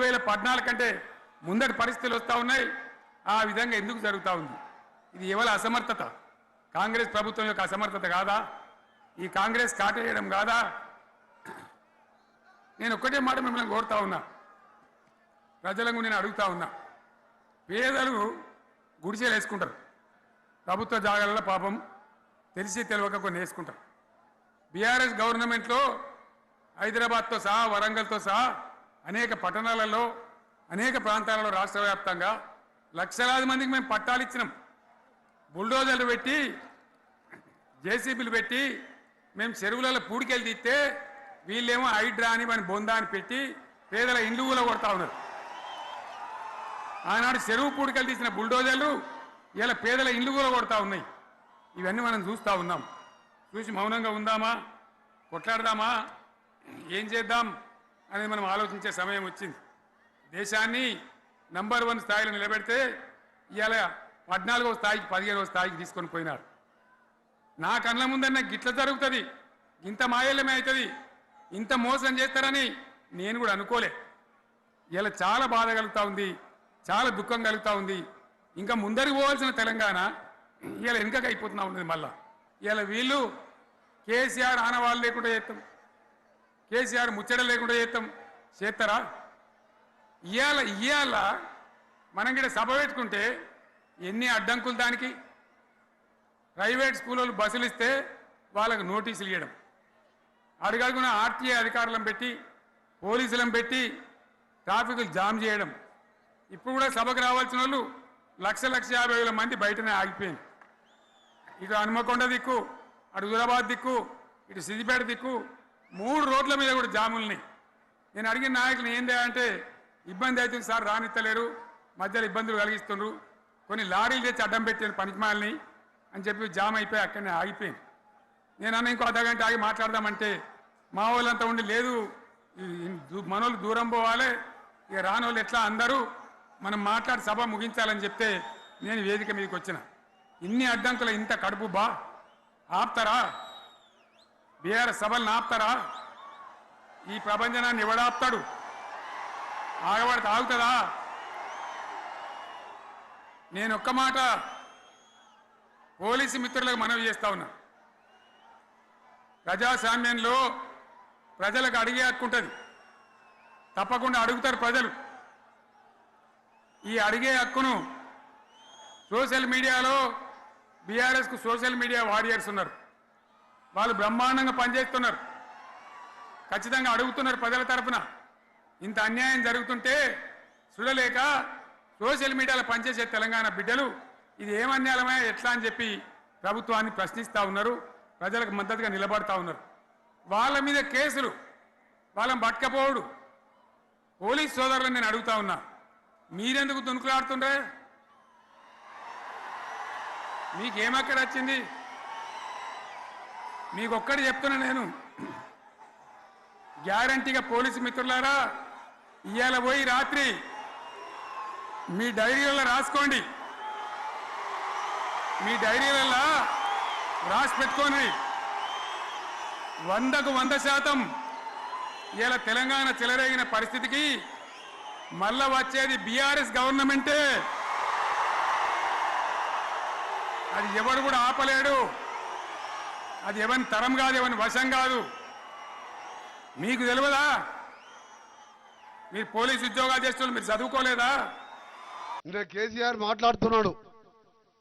2014 కంటే ముందటి పరిస్థితులు వస్తూ ఉన్నాయి. ఆ విధంగా ఎందుకు జరుగుతూ ఉంది? ఇది ఎవరి అసమర్థత? కాంగ్రెస్ ప్రభుత్వం యొక్క అసమర్థత కాదా? ఈ కాంగ్రెస్ కాటేయడం కాదా? నేను ఒక్కటే మాట మిమ్మల్ని కోరుతా ఉన్నా, ప్రజలకు నేను అడుగుతా ఉన్నా. పేదలు గుడిసెలు వేసుకుంటారు, ప్రభుత్వ జాగాలలో పాపం తెలిసి తెలియక కొన్ని వేసుకుంటారు. బీఆర్ఎస్ గవర్నమెంట్లో హైదరాబాద్తో సహా వరంగల్తో సహా అనేక పట్టణాలలో అనేక ప్రాంతాలలో రాష్ట్ర వ్యాప్తంగా లక్షలాది మందికి మేము పట్టాలు ఇచ్చినాం. బుల్డోజర్లు పెట్టి జేసీబీలు పెట్టి మేము చెరువులలో పూడికెళ్ళి తీస్తే వీళ్ళేమో హైడ్రా అని మన బొందా అని పెట్టి పేదల ఇండ్లు కూడా కొడతా ఉన్నారు. ఆనాడు చెరువు పూడికెళ్ళి తీసిన బుల్డోజర్లు ఇలా పేదల ఇండ్లు కూడా కొడతా ఉన్నాయి. ఇవన్నీ మనం చూస్తూ ఉన్నాం. చూసి మౌనంగా ఉందామా, కొట్లాడదామా, ఏం చేద్దాం అనేది మనం ఆలోచించే సమయం వచ్చింది. దేశాన్ని నంబర్ 1 స్థాయిలో నిలబెడితే ఇవాళ 14వ స్థాయికి 15వ స్థాయికి తీసుకొని పోయినారు. నా కళ్ళ ముందన్న గిట్ల జరుగుతుంది, ఇంత మాయల్యమే అవుతుంది, ఇంత మోసం చేస్తారని నేను కూడా అనుకోలే. ఇలా చాలా బాధ కలుగుతూ ఉంది, చాలా దుఃఖం కలుగుతూ ఉంది. ఇంకా ముందరికి పోవాల్సిన తెలంగాణ ఇలా వెనుకకి అయిపోతున్నా ఉన్నది. మళ్ళా ఇలా వీళ్ళు కేసీఆర్ ఆనవాళ్ళు లేకుండా చేస్తాం, కేసీఆర్ ముచ్చట లేకుండా చేస్తారా? ఇవాళ మనం కూడా సభ పెట్టుకుంటే ఎన్ని అడ్డంకులు దానికి. ప్రైవేట్ స్కూళ్ళు బస్సులు ఇస్తే వాళ్ళకు నోటీసులు ఇవ్వడం, అడుగడుగున ఆర్టీఏ అధికారులను పెట్టి పోలీసులను పెట్టి ట్రాఫిక్లు జామ్ చేయడం. ఇప్పుడు కూడా సభకు రావాల్సిన వాళ్ళు 1,50,000 మంది బయటనే ఆగిపోయింది. ఇటు హనుమకొండ దిక్కు, అటు హుజరాబాద్ దిక్కు, ఇటు సిద్దిపేట దిక్కు 3 రోడ్ల మీద కూడా జాముల్ని. నేను అడిగిన నాయకులు ఏందే అంటే ఇబ్బంది అవుతుంది సార్, రానిత్తలేరు, మధ్యలో ఇబ్బందులు కలిగిస్తున్నారు, కొన్ని లారీలు తెచ్చి అడ్డం పెట్టాను పనికిమాలని అని చెప్పి జామ్ అయిపోయి అక్కడనే ఆగిపోయింది. నేను అన్న ఇంకో అర్ధగంట ఆగి మాట్లాడదామంటే మా వాళ్ళంతా ఉండి లేదు మనోళ్ళు దూరం పోవాలి, ఇక రానోళ్ళు ఎట్లా అందరూ మనం మాట్లాడి సభ ముగించాలని చెప్తే నేను వేదిక మీదకి వచ్చిన. ఇన్ని అడ్డంకులు ఇంత కడుపు ఆపుతారా? బీఆర్ఎస్ సభలను ఆపుతారా? ఈ ప్రపంచనాన్ని ఎవడాపుతాడు? ఆగబడితే ఆగుతుందా? నేను ఒక్క మాట పోలీసు మిత్రులకు మనవి చేస్తా ఉన్నా. ప్రజాస్వామ్యంలో ప్రజలకు అడిగే హక్కు ఉంటుంది, తప్పకుండా అడుగుతారు ప్రజలు. ఈ అడిగే హక్కును సోషల్ మీడియాలో బీఆర్ఎస్కు సోషల్ మీడియా వారియర్స్ ఉన్నారు, వాళ్ళు బ్రహ్మాండంగా పనిచేస్తున్నారు, ఖచ్చితంగా అడుగుతున్నారు ప్రజల తరఫున. ఇంత అన్యాయం జరుగుతుంటే చూడలేక సోషల్ మీడియాలో పనిచేసే తెలంగాణ బిడ్డలు ఇది ఏమన్యాయమే ఎట్లా అని చెప్పి ప్రభుత్వాన్ని ప్రశ్నిస్తూ ఉన్నారు, ప్రజలకు మద్దతుగా నిలబడతా ఉన్నారు. వాళ్ళ మీద కేసులు, వాళ్ళని పట్టుకపోవడు. పోలీస్ సోదరులను నేను అడుగుతా ఉన్నా, మీరెందుకు దునుకులాడుతుండ్రే? మీకేమక్కడ వచ్చింది? మీకు ఒక్కటి చెప్తున్నా నేను, గ్యారంటీగా పోలీసు మిత్రులారా, ఇవాళ పోయి రాత్రి మీ డైరీలలో రాసుకోండి, మీ డైరీలలో రాసి పెట్టుకోండి. 100కు 100% ఇవాళ తెలంగాణ చెలరేగిన పరిస్థితికి మళ్ళా వచ్చేది బీఆర్ఎస్ గవర్నమెంటే. అది ఎవరు కూడా ఆపలేడు, అది ఎవరి తరం కాదు, ఎవరి వశం కాదు. మీకు తెలియదా? మీరు పోలీసు ఉద్యోగాలు చేస్తున్నారు, మీరు చదువుకోలేదా? అంటే కేసీఆర్ మాట్లాడుతున్నాడు,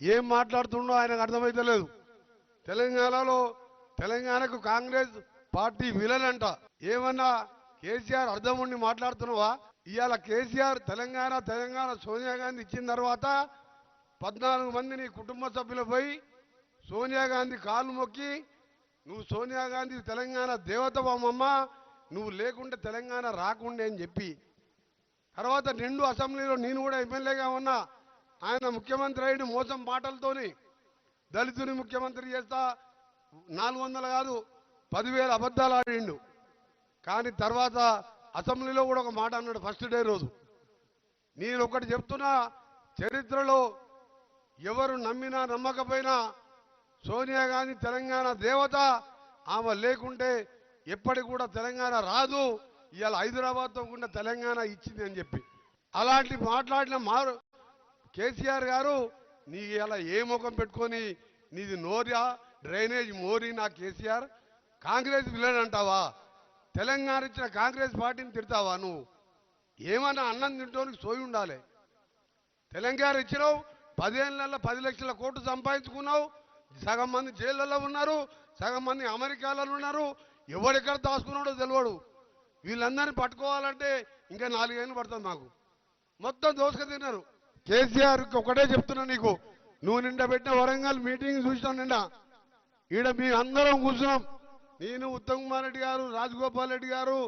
ఏం మాట్లాడుతుండో ఆయనకు అర్థమైతలేదు. తెలంగాణకు కాంగ్రెస్ పార్టీ విలన్ అంట. ఏమన్నా కేసీఆర్ అర్థం ఉండి మాట్లాడుతున్నావా? ఇవాళ కేసీఆర్ తెలంగాణ సోనియా గాంధీ ఇచ్చిన తర్వాత 14 మంది నీ కుటుంబ సభ్యులు పోయి సోనియా గాంధీ కాళ్ళు మొక్కి, నువ్వు సోనియా గాంధీ తెలంగాణ దేవతవమ్మ, నువ్వు లేకుంటే తెలంగాణ రాకుండే అని చెప్పి, తర్వాత నిండు అసెంబ్లీలో నేను కూడా ఎమ్మెల్యేగా ఉన్నా, ఆయన ముఖ్యమంత్రి అయ్యి మోసం మాటలతోని దళితుని ముఖ్యమంత్రి చేస్తా 400 కాదు 10,000 అబద్ధాలు ఆడిండు. కానీ తర్వాత అసెంబ్లీలో కూడా ఒక మాట అన్నాడు ఫస్ట్ డే రోజు. నేను ఒకటి చెప్తున్నా, చరిత్రలో ఎవరు నమ్మినా నమ్మకపోయినా సోనియా గాంధీ తెలంగాణ దేవత, ఆమె లేకుంటే ఎప్పటికి కూడా తెలంగాణ రాదు. ఇవాళ హైదరాబాద్తో కూడా తెలంగాణ ఇచ్చింది అని చెప్పి అలాంటి మాట్లాడిన మారు కేసీఆర్ గారు నీ ఇలా ఏ ముఖం పెట్టుకొని నీది నోరియా డ్రైనేజ్ మోరీ నా కేసీఆర్ కాంగ్రెస్ విలన్ అంటావా తెలంగాణ ఇచ్చిన కాంగ్రెస్ పార్టీని తిడతావా నువ్వు ఏమన్నా అన్నం తింటోనికి సోయి ఉండాలి తెలంగాణ ఇచ్చినావు 10 ఏళ్ళ 10 లక్షల కోట్లు సంపాదించుకున్నావు సగం మంది జైళ్ళలో ఉన్నారు సగం మంది అమెరికాలో ఉన్నారు ఎవడెక్కడ దాచుకున్నాడో తెలియడు వీళ్ళందరినీ పట్టుకోవాలంటే ఇంకా 4 ఏళ్ళు పడుతుంది మాకు మొత్తం దోసుక తిన్నారు కేసీఆర్కి ఒకటే చెప్తున్నా నీకు నువ్వు నిండా పెట్టిన వరంగల్ మీటింగ్ చూసినావు నిండా ఈడ మీ అందరం కూర్చున్నాం నేను ఉత్తమ్ కుమార్ రెడ్డి గారు రాజగోపాల్ రెడ్డి గారు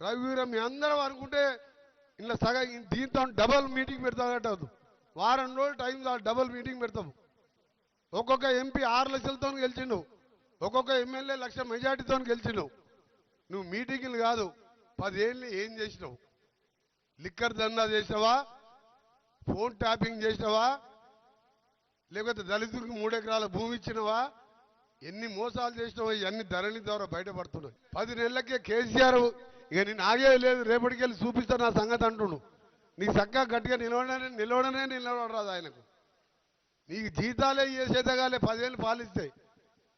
రఘువీరం మీ అందరం అనుకుంటే ఇలా సగం దీంతో డబల్ మీటింగ్ పెడతావు వారం రోజులు టైం డబల్ మీటింగ్ పెడతాము ఒక్కొక్క ఎంపీ 6 లక్షలతో గెలిచిండు ఒక్కొక్క ఎమ్మెల్యే 1 లక్ష మెజార్టీతో గెలిచిండు నువ్వు మీటింగ్లు కాదు 10 ఏళ్ళు ఏం చేసినావు లిక్కర్ దందా చేసినావా ఫోన్ ట్యాపింగ్ చేసినావా లేకపోతే దళితులకు 3 ఎకరాల భూమి ఇచ్చినవా ఎన్ని మోసాలు చేసినావో ఇవన్నీ ధరణి ద్వారా బయటపడుతున్నాయి 10 నెలలకే కేసీఆర్ ఇక నేను ఆగే లేదు రేపటికెళ్ళి చూపిస్తా నా సంగతి అంటుండు నీకు చక్కగా గట్టిగా నిలవడరాదు ఆయనకు నీకు జీతాలే చేసేదగాలే 10 ఏళ్ళు పాలిస్తాయి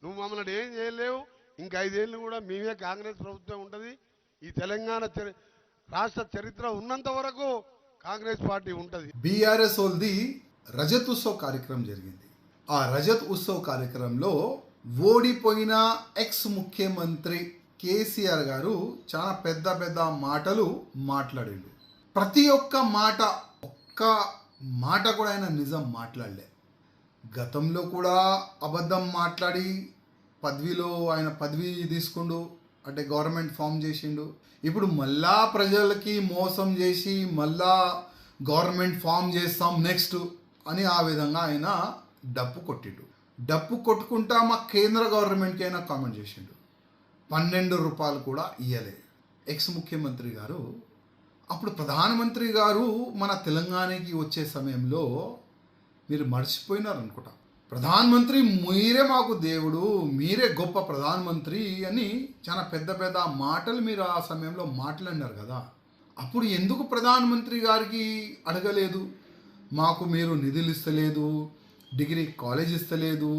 నువ్వు మమ్మల్ని ఏం చేయలేవు ఇంకా 5 ఏళ్ళు కూడా మేమే కాంగ్రెస్ ప్రభుత్వం ఉంటుంది ఈ తెలంగాణ రాష్ట్ర చరిత్ర ఉన్నంత వరకు కాంగ్రెస్ పార్టీ ఉంటుంది బీఆర్ఎస్ వాళ్ళది రజత్ ఉత్సవ్ కార్యక్రమం జరిగింది ఆ రజత్ ఉత్సవ్ కార్యక్రమంలో ఓడిపోయిన ఎక్స్ ముఖ్యమంత్రి కేసీఆర్ గారు చాలా పెద్ద పెద్ద మాటలు మాట్లాడిండు ప్రతి ఒక్క మాట కూడా ఆయన నిజం మాట్లాడలే గతంలో కూడా అబద్ధం మాట్లాడి ఆయన పదవి తీసుకుండు అంటే గవర్నమెంట్ ఫామ్ చేసిండు ఇప్పుడు మళ్ళా ప్రజలకి మోసం చేసి మళ్ళా గవర్నమెంట్ ఫామ్ చేస్తాం నెక్స్ట్ అని ఆ విధంగా ఆయన డప్పు కొట్టుకుంటా మా కేంద్ర గవర్నమెంట్కి అయినా కామెంట్ చేసిండు 12 రూపాయలు కూడా ఇయ్యలే ఎక్స్ ముఖ్యమంత్రి గారు అప్పుడు ప్రధానమంత్రి గారు మన తెలంగాణకి వచ్చే సమయంలో మీరు మర్చిపోయినారు అనుకుంటా ప్రధానమంత్రి మీరే మాకు దేవుడు మీరే గొప్ప ప్రధానమంత్రి అని చాలా పెద్ద పెద్ద మాటలు మీరు ఆ సమయంలో మాట్లాడినారు కదా అప్పుడు ఎందుకు ప్రధానమంత్రి గారికి అడగలేదు మాకు మీరు నిధులు ఇస్తలేదు డిగ్రీ కాలేజ్ ఇస్తలేదు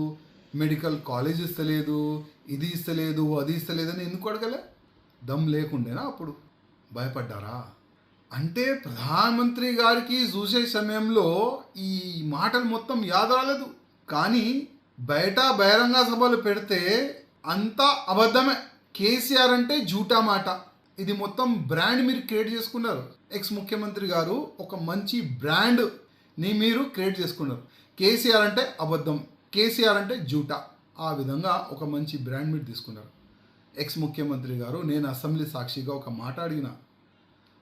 మెడికల్ కాలేజ్ ఇస్తలేదు ఇది ఇస్తలేదు అది ఇస్తలేదని ఎందుకు అడగలే దమ్ లేకుండేనా అప్పుడు భయపడ్డారా అంటే ప్రధానమంత్రి గారికి చూసే సమయంలో ఈ మాటలు మొత్తం యాద రాలేదు కానీ బయట బహిరంగ సభలు పెడితే అంతా అబద్ధమే కేసీఆర్ అంటే జూటా మాట ఇది మొత్తం బ్రాండ్ మీరు క్రియేట్ చేసుకున్నారు ఎక్స్ ముఖ్యమంత్రి గారు ఒక మంచి బ్రాండ్ని మీరు క్రియేట్ చేసుకున్నారు కేసీఆర్ అంటే అబద్ధం కేసీఆర్ అంటే జూటా ఆ విధంగా ఒక మంచి బ్రాండ్ మీరు తీసుకున్నారు ఎక్స్ ముఖ్యమంత్రి గారు నేను అసెంబ్లీ సాక్షిగా ఒక మాట అడిగిన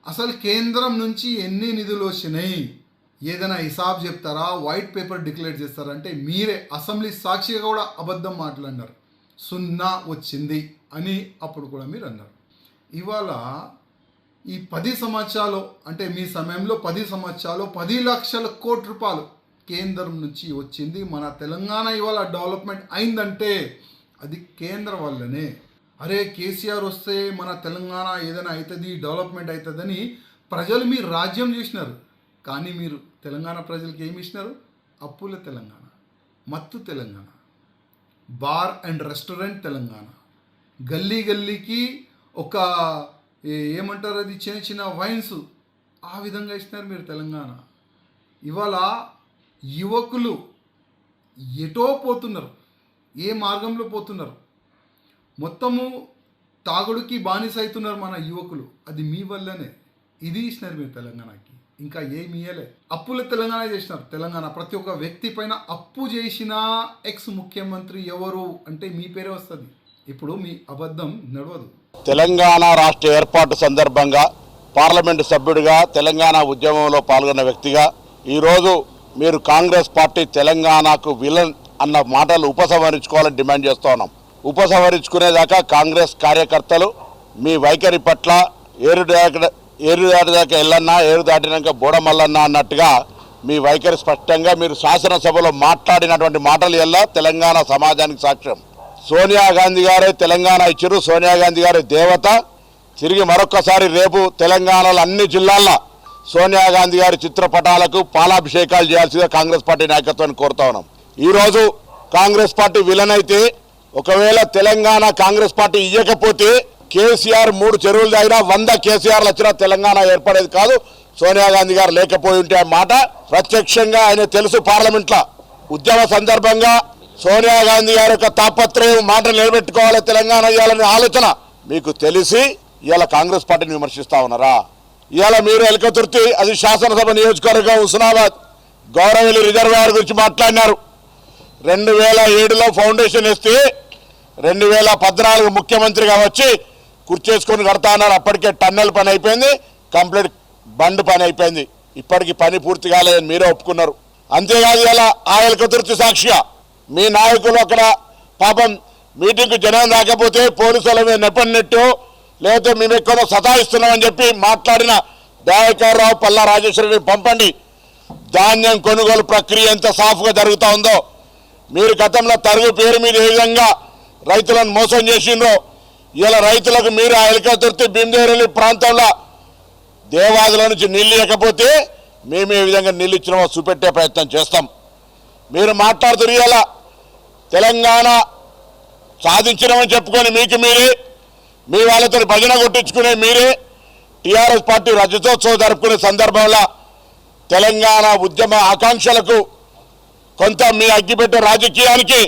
అసలు కేంద్రం నుంచి ఎన్ని నిధులు వచ్చినాయి ఏదైనా హిసాబ్ చెప్తారా వైట్ పేపర్ డిక్లేర్ చేస్తారంటే మీరే అసెంబ్లీ సాక్షిగా కూడా అబద్ధం మాట్లాడినారు 0 వచ్చింది అని అప్పుడు కూడా మీరు అన్నారు ఇవాళ ఈ 10 సంవత్సరాలు అంటే మీ సమయంలో 10 సంవత్సరాలు 10 లక్షల కోట్ల రూపాయలు కేంద్రం నుంచి వచ్చింది మన తెలంగాణ ఇవాళ డెవలప్మెంట్ అయిందంటే అది కేంద్రం వల్లనే అరే కేసీఆర్ వస్తే మన తెలంగాణ ఏదైనా అవుతుంది డెవలప్మెంట్ అవుతుందని ప్రజలు మీరు రాజ్యం చేసినారు కానీ మీరు తెలంగాణ ప్రజలకి ఏమి ఇచ్చినారు అప్పుల తెలంగాణ మత్తు Telangana bar and restaurant Telangana గల్లీ గల్లీకి ఒక ఏమంటారు అది చిన్న చిన్న వైన్స్ ఆ విధంగా ఇచ్చినారు మీరు తెలంగాణ ఇవాళ యువకులు ఎటో పోతున్నారు ఏ మార్గంలో పోతున్నారు మొత్తము తాగుడుకి బానిస అవుతున్నారు మన యువకులు అది మీ వల్లనే ఇది ఇచ్చినారు మీరు తెలంగాణకి ఇంకా ఏమి ఇయ్యలే అప్పుల తెలంగాణ చేసినారు తెలంగాణ ప్రతి ఒక్క వ్యక్తి పైన అప్పు చేసిన ఎక్స్ ముఖ్యమంత్రి ఎవరు అంటే మీ పేరే వస్తుంది ఇప్పుడు మీ అబద్ధం నడవదు తెలంగాణ రాష్ట్ర ఏర్పాటు సందర్భంగా పార్లమెంటు సభ్యుడిగా తెలంగాణ ఉద్యమంలో పాల్గొన్న వ్యక్తిగా ఈరోజు మీరు కాంగ్రెస్ పార్టీ తెలంగాణకు విలన్ అన్న మాటలు ఉపసంహరించుకోవాలని డిమాండ్ చేస్తూ ఉన్నాం ఉపసంహరించుకునేదాకా కాంగ్రెస్ కార్యకర్తలు మీ వైఖరి పట్ల ఏరు దాటిదాకా ఎల్లన్నా ఏరు దాటినాక బోడమల్లన్నా అన్నట్టుగా మీ వైఖరి స్పష్టంగా మీరు శాసనసభలో మాట్లాడినటువంటి మాటలు ఎల్లా తెలంగాణ సమాజానికి సాక్ష్యం సోనియా గాంధీ గారే తెలంగాణ ఇచ్చారు సోనియా గాంధీ గారి దేవత తిరిగి మరొక్కసారి రేపు తెలంగాణలో అన్ని జిల్లాల్లో సోనియా గాంధీ గారి చిత్రపటాలకు పాలాభిషేకాలు చేయాల్సిందిగా కాంగ్రెస్ పార్టీ నాయకత్వాన్ని కోరుతా ఉన్నాం. ఈరోజు కాంగ్రెస్ పార్టీ విలన్ అయితే, ఒకవేళ తెలంగాణ కాంగ్రెస్ పార్టీ ఇవ్వకపోతే కేసీఆర్ 3 చెరువులు దాగినా 100 కేసీఆర్లు వచ్చినా తెలంగాణ ఏర్పడేది కాదు. సోనియా గాంధీ గారు లేకపోయి ఉంటే ఆ మాట ప్రత్యక్షంగా ఆయన తెలుసు. పార్లమెంట్లో ఉద్యమ సందర్భంగా సోనియా గాంధీ గారి యొక్క తాపత్రయం మాట నిలబెట్టుకోవాలి, తెలంగాణ ఇవ్వాలనే ఆలోచన మీకు తెలిసి ఇవాళ కాంగ్రెస్ పార్టీని విమర్శిస్తా ఉన్నారా? ఇవాళ మీరు ఎలకతుర్తి, అది శాసనసభ నియోజకవర్గం హుస్నాబాద్ గౌరవెల్లి రిజర్వాయర్ గురించి మాట్లాడినారు. 2007లో ఫౌండేషన్ వేస్తే 2014 ముఖ్యమంత్రిగా వచ్చి కుర్చేసుకొని కడతా అన్నారు. అప్పటికే టన్నెల్ పని అయిపోయింది, కంప్లీట్ బండ్ పని అయిపోయింది. ఇప్పటికి పని పూర్తి కాలేదని మీరే ఒప్పుకున్నారు. అంతేకాదు ఇలా ఆ ఎలకతుర్తి సాక్షిగా మీ నాయకులు అక్కడ పాపం మీటింగ్కు జనం రాకపోతే పోలీసుల మీద నెపన్నెట్టు, లేకపోతే మేము ఎక్కడో సతాయిస్తున్నామని చెప్పి మాట్లాడిన దయాకర్రావు, పల్లా రాజేశ్వరిని పంపండి. ధాన్యం కొనుగోలు ప్రక్రియ ఎంత సాఫ్గా జరుగుతూ ఉందో, మీరు గతంలో తరుగు పేరు మీద ఏ విధంగా రైతులను మోసం చేసిండ్రో, ఇలా రైతులకు మీరు ఆ ఎలకతుర్తి భీమదేవరల్లి ప్రాంతంలో దేవాదుల నుంచి నీళ్ళు ఇవ్వకపోతే మేము ఏ విధంగా నీళ్ళు ఇచ్చినామో చూపెట్టే ప్రయత్నం చేస్తాం. మీరు మాట్లాడుతూ ఇలా తెలంగాణ సాధించినామని చెప్పుకొని మీకు మీరే, మీ వాళ్ళతో భజన కొట్టించుకునే మీరే టీఆర్ఎస్ పార్టీ రజతోత్సవం జరుపుకునే సందర్భంలో తెలంగాణ ఉద్యమ ఆకాంక్షలకు కొంత మీ అగ్గిపెట్టే రాజకీయానికి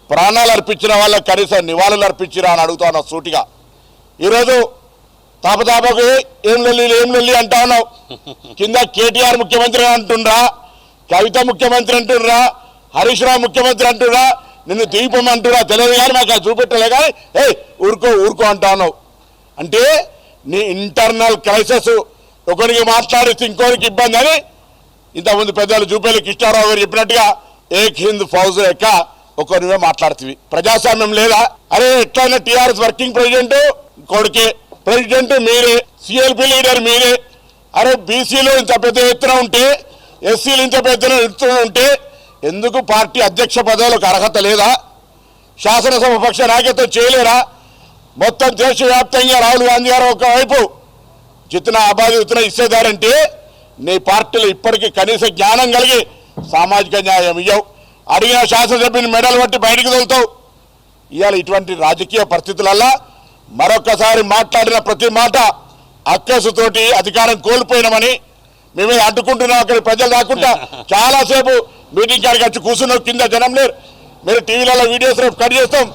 ప్రాణాలు అర్పించిన వాళ్ళకి కనీసం నివాళులు అర్పించిరా అని అడుగుతా సూటిగా. ఈరోజు తాపతాపకు ఏం లొల్లి అంటా ఉన్నావు. కింద కేటీఆర్ ముఖ్యమంత్రి అంటుండ్రా, కవిత ముఖ్యమంత్రి అంటుండ్రా, హరీష్ రావు ముఖ్యమంత్రి అంటున్నా, నిన్ను దీపం అంటున్నా తెలియదు కానీ మాకు అది చూపెట్టలే కానీ ఊరుకో అంటా ఉన్నావు. అంటే నీ ఇంటర్నల్ క్రైసిస్ ఒకరికి మాట్లాడిస్తే ఇంకోరికి ఇబ్బంది అని ఇంతకుముందు పెద్దలు జూపేలి కృష్ణారావు గారు చెప్పినట్టుగా ఏక్ హింద్ ఫౌజ్ ఎక్క ఒకరివే మాట్లాడుతుంది. ప్రజాస్వామ్యం లేదా? అరే ఎట్లయినా టీఆర్ఎస్ వర్కింగ్ ప్రెసిడెంట్ కొడుకే, ప్రెసిడెంట్ మీరే, సిఎల్పి లీడర్ మీరే. అరే బీసీలు ఇంత పెద్ద ఎత్తున ఉంటే, ఎస్సీలు ఇంత పెద్ద ఎత్తున ఉంటే ఎందుకు పార్టీ అధ్యక్ష పదవులకు అర్హత లేదా? శాసనసభ పక్ష నాయకత్వం చేయలేరా? మొత్తం దేశవ్యాప్తంగా రాహుల్ గాంధీ గారు ఒకవైపు జితన ఆబాది ఉత్తన ఇచ్చేదారంటే నీ పార్టీలో ఇప్పటికీ కనీస జ్ఞానం కలిగి సామాజిక న్యాయం ఇవ్వవు. అడిగిన శాసనసభ్యుని మెడలు పట్టి బయటకు తోలుతావు. ఇవాళ ఇటువంటి రాజకీయ పరిస్థితులల్లా మరొకసారి మాట్లాడిన ప్రతి మాట అక్కసుతోటి అధికారం కోల్పోయినామని మేమే అడ్డుకుంటున్నాం. అక్కడ ప్రజలు రాకుండా చాలాసేపు మీటింగ్ కాడికి వచ్చి కూర్చున్నాం, కింద జనం లేరు. మీరు టీవీలలో వీడియోస్ రేపు కట్ చేస్తాం.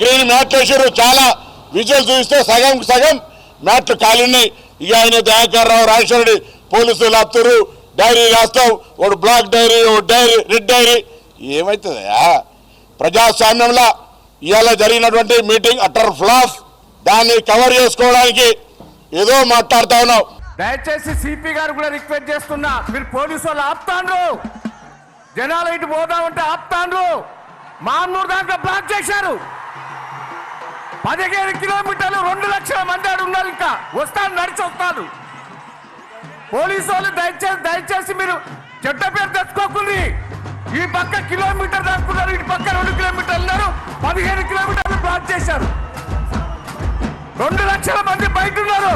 గ్రీన్ మ్యాట్లు వేసారు, చాలా విజువల్ చూస్తే సగం మ్యాట్లు ఖాళీని. ఇక ఆయన దయాకర్రావు రాజేశ్వరుడి పోలీసులు ఆపుతారు, డైరీ రాస్తాం, ఒకడు బ్లాక్ డైరీ, ఒకటి డైరీ, రెడ్ డైరీ. ఏమవుతుందా? ప్రజాస్వామ్యంలో ఇవాళ జరిగినటువంటి మీటింగ్ అటర్ ఫ్లాప్. దాన్ని కవర్ చేసుకోవడానికి ఏదో మాట్లాడుతా ఉన్నాం. దయచేసి సిపి గారు కూడా రిక్వెస్ట్ చేస్తున్నా, మీరు పోలీసు వాళ్ళు ఆపుతాండ్రు, జనాలు ఇటు పోదామంటే ఆపుతాండ్రు. మాన్నూరు దాంట్లో బ్లాక్ చేశారు. 15 కిలోమీటర్లు 2 లక్షల మంది ఆడు ఉన్నారు. ఇంకా వస్తాను, నడిచి వస్తాను. పోలీసు వాళ్ళు దయచేసి మీరు చెడ్డ పేరు తెచ్చుకోకుండా ఈ పక్క కిలోమీటర్ దాక్కున్నారు, ఇటు పక్క 2 కిలోమీటర్లు ఉన్నారు. 15 కిలోమీటర్లు బ్లాక్ చేశారు. 2 లక్షల మంది బయట ఉన్నారు.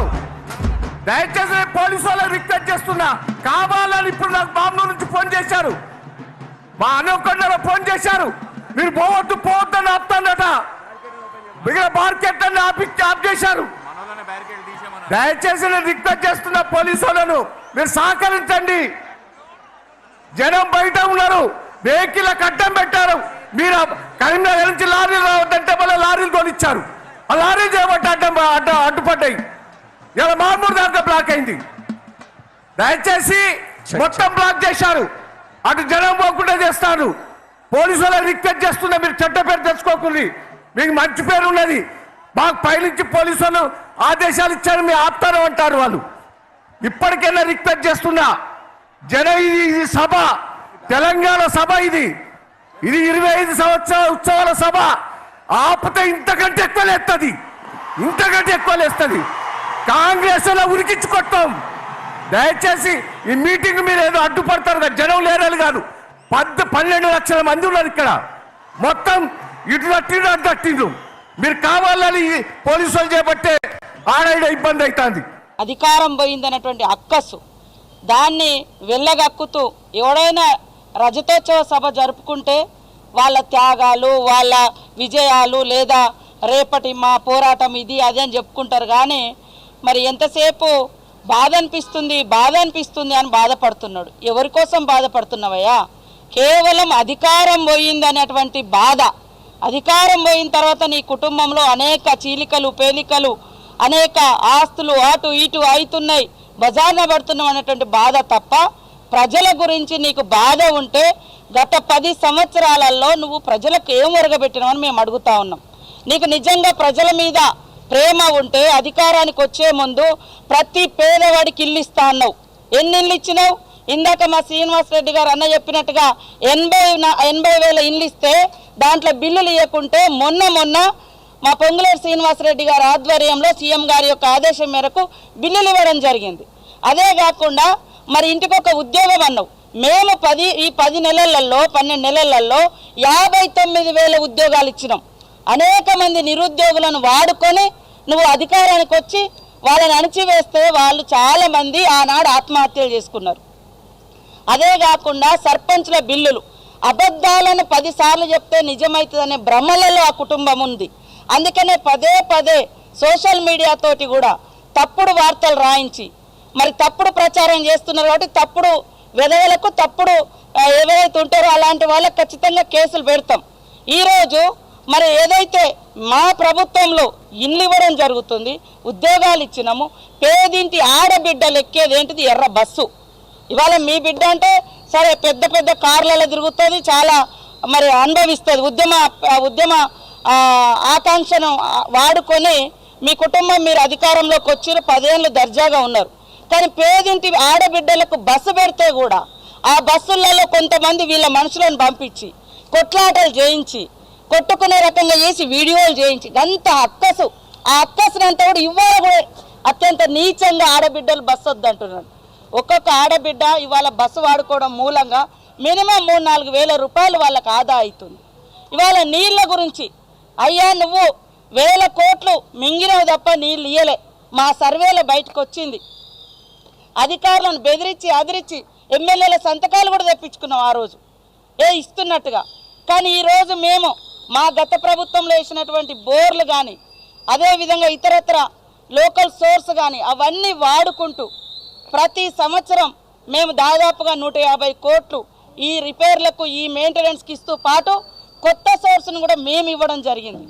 దయచేసి పోలీసు వాళ్ళకి రిక్వెస్ట్ చేస్తున్నా, కావాలని ఇప్పుడు నాకు బాంబు నుంచి ఫోన్ చేశారు, మా అనుకొండలో ఫోన్ చేశారు, మీరు పోవద్దని ఆపుతాడట. మిగిలిన మార్కెట్ అన్ని ఆఫ్ చేశారు. దయచేసి నేను రిక్వెస్ట్ చేస్తున్నా పోలీసు వాళ్ళను, మీరు సహకరించండి. జనం బయట ఉన్నారు, వెహికల్ అడ్డం పెట్టారు. మీరు కరీంనగర్ నుంచి లారీలు రావద్దంటే మళ్ళీ లారీలు కొనిచ్చారు. ఆ లారీ చేయబట్టి అడ్డుపడ్డాయి. ఇలా మామూలు దాంట్లో బ్లాక్ అయింది. దయచేసి మొత్తం బ్లాక్ చేశారు. అటు జనం పోకుండా చేస్తారు. పోలీసు వాళ్ళకి రిక్వెస్ట్ చేస్తున్నా, మీరు చెడ్డ పేరు తెచ్చుకోకుండా, మీకు మంచి పేరు ఉన్నది. మాకు పైనుంచి పోలీసు వాళ్ళు ఆదేశాలు ఇచ్చారు, మీరు ఆపుతారు అంటారు వాళ్ళు. ఇప్పటికైనా రిక్వెస్ట్ చేస్తున్నా, ఇది సభ, తెలంగాణ సభ, ఇది 25 సంవత్సరాల ఉత్సవాల సభ. ఆపితే ఇంతకంటే ఎక్కువ లేస్తుంది. కాంగ్రెస్ లో ఉరికించుకొట్టాం. దయచేసి ఈ మీటింగ్ మీరు ఏదో అడ్డుపడతారు కదా, జనం లేరని కాదు. 12 లక్షల మంది ఉన్నారు ఇక్కడ. మొత్తం ఇటు తట్టిండ్రు, అటు తట్టిండ్రు. మీరు కావాలని పోలీసు వాళ్ళు చేపట్టే ఆడ ఇబ్బంది అవుతుంది. అధికారం పోయిందన్నటువంటి అక్కసు దాన్ని వెళ్ళగక్కుతూ ఎవడైనా రజతోత్సవ సభ జరుపుకుంటే వాళ్ళ త్యాగాలు, వాళ్ళ విజయాలు, లేదా రేపటి మా పోరాటం ఇది అది అని చెప్పుకుంటారు. కానీ మరి ఎంతసేపు బాధ అనిపిస్తుంది అని బాధపడుతున్నాడు. ఎవరి కోసం బాధపడుతున్నావయ్యా? కేవలం అధికారం పోయిందనేటువంటి బాధ. అధికారం పోయిన తర్వాత నీ కుటుంబంలో అనేక చీలికలు పేలికలు, అనేక ఆస్తులు అటు ఇటు అవుతున్నాయి, బజార్న పడుతున్నాం అనేటువంటి బాధ తప్ప ప్రజల గురించి నీకు బాధ ఉంటే గత 10 సంవత్సరాలలో నువ్వు ప్రజలకు ఏం ఒరగబెట్టినావని మేము అడుగుతా ఉన్నాం. నీకు నిజంగా ప్రజల మీద ప్రేమ ఉంటే అధికారానికి వచ్చే ముందు ప్రతి పేదవాడికి ఇల్లు ఇస్తా అన్నావు. ఎన్ని ఇల్లు ఇచ్చినావు? ఇందాక మా శ్రీనివాస్ రెడ్డి గారు అన్న చెప్పినట్టుగా 80,000 ఇల్లు ఇస్తే దాంట్లో బిల్లులు ఇవ్వకుంటే మొన్న మా పొంగులేటి శ్రీనివాసరెడ్డి గారి ఆధ్వర్యంలో సీఎం గారి యొక్క ఆదేశం మేరకు బిల్లులు ఇవ్వడం జరిగింది. అదే కాకుండా మరి ఇంటికి ఒక ఉద్యోగం అన్నావు. మేము 10 నెలలలో 12 నెలలలో 59,000 ఉద్యోగాలు ఇచ్చినాం. అనేక మంది నిరుద్యోగులను వాడుకొని నువ్వు అధికారానికి వచ్చి వాళ్ళని అణిచివేస్తే వాళ్ళు చాలామంది ఆనాడు ఆత్మహత్యలు చేసుకున్నారు. అదే కాకుండా సర్పంచ్ల బిల్లులు అబద్ధాలను 10 సార్లు చెప్తే నిజమవుతుందనే భ్రమలలో ఆ కుటుంబం ఉంది. అందుకనే పదే సోషల్ మీడియా తోటి కూడా తప్పుడు వార్తలు రాయించి మరి తప్పుడు ప్రచారం చేస్తున్నారు. కాబట్టి తప్పుడు వెధవలకు తప్పుడు ఎవరైతే ఉంటారో అలాంటి వాళ్ళకి ఖచ్చితంగా కేసులు పెడతాం. ఈరోజు మరి ఏదైతే మా ప్రభుత్వంలో ఇల్లు ఇవ్వడం జరుగుతుంది, ఉద్యోగాలు ఇచ్చినాము, పేదింటి ఆడబిడ్డలు ఎక్కేది ఏంటిది ఎర్ర బస్సు. ఇవాళ మీ బిడ్డ అంటే సరే పెద్ద కార్లలో తిరుగుతుంది, చాలా మరి అనుభవిస్తుంది. ఉద్యమ ఆకాంక్షను వాడుకొని మీ కుటుంబం మీరు అధికారంలోకి వచ్చి 10 ఏళ్ళు దర్జాగా ఉన్నారు. కానీ పేదింటి ఆడబిడ్డలకు బస్సు పెడితే కూడా ఆ బస్సులలో కొంతమంది వీళ్ళ మనుషులను పంపించి కొట్లాటలు చేయించి కొట్టుకునే రకంగా చేసి వీడియోలు చేయించి అంత అక్కసు, ఆ అక్కసునంతా కూడా ఇవాళ కూడా అత్యంత నీచంగా ఆడబిడ్డలు బస్సు వద్దంటున్నారు. ఒక్కొక్క ఆడబిడ్డ ఇవాళ బస్సు వాడుకోవడం మూలంగా మినిమం 3-4 వేల రూపాయలు వాళ్ళకి ఆదా అవుతుంది. ఇవాళ నీళ్ళ గురించి అయ్యా నువ్వు 1000 కోట్లు మింగినవి తప్ప నీళ్ళు ఇయ్యలే. మా సర్వేలో బయటకు వచ్చింది. అధికారులను బెదిరించి అదిరించి ఎమ్మెల్యేల సంతకాలు కూడా తెప్పించుకున్నాం ఆ రోజు ఇస్తున్నట్టుగా. కానీ ఈరోజు మేము మా గత ప్రభుత్వంలో వేసినటువంటి బోర్లు కానీ అదేవిధంగా ఇతరత్ర లోకల్ సోర్స్ కానీ అవన్నీ వాడుకుంటూ ప్రతి సంవత్సరం మేము దాదాపుగా 150 కోట్లు ఈ రిపేర్లకు ఈ మెయింటెనెన్స్కి ఇస్తూ పాటు కొత్త సోర్స్ను కూడా మేము ఇవ్వడం జరిగింది.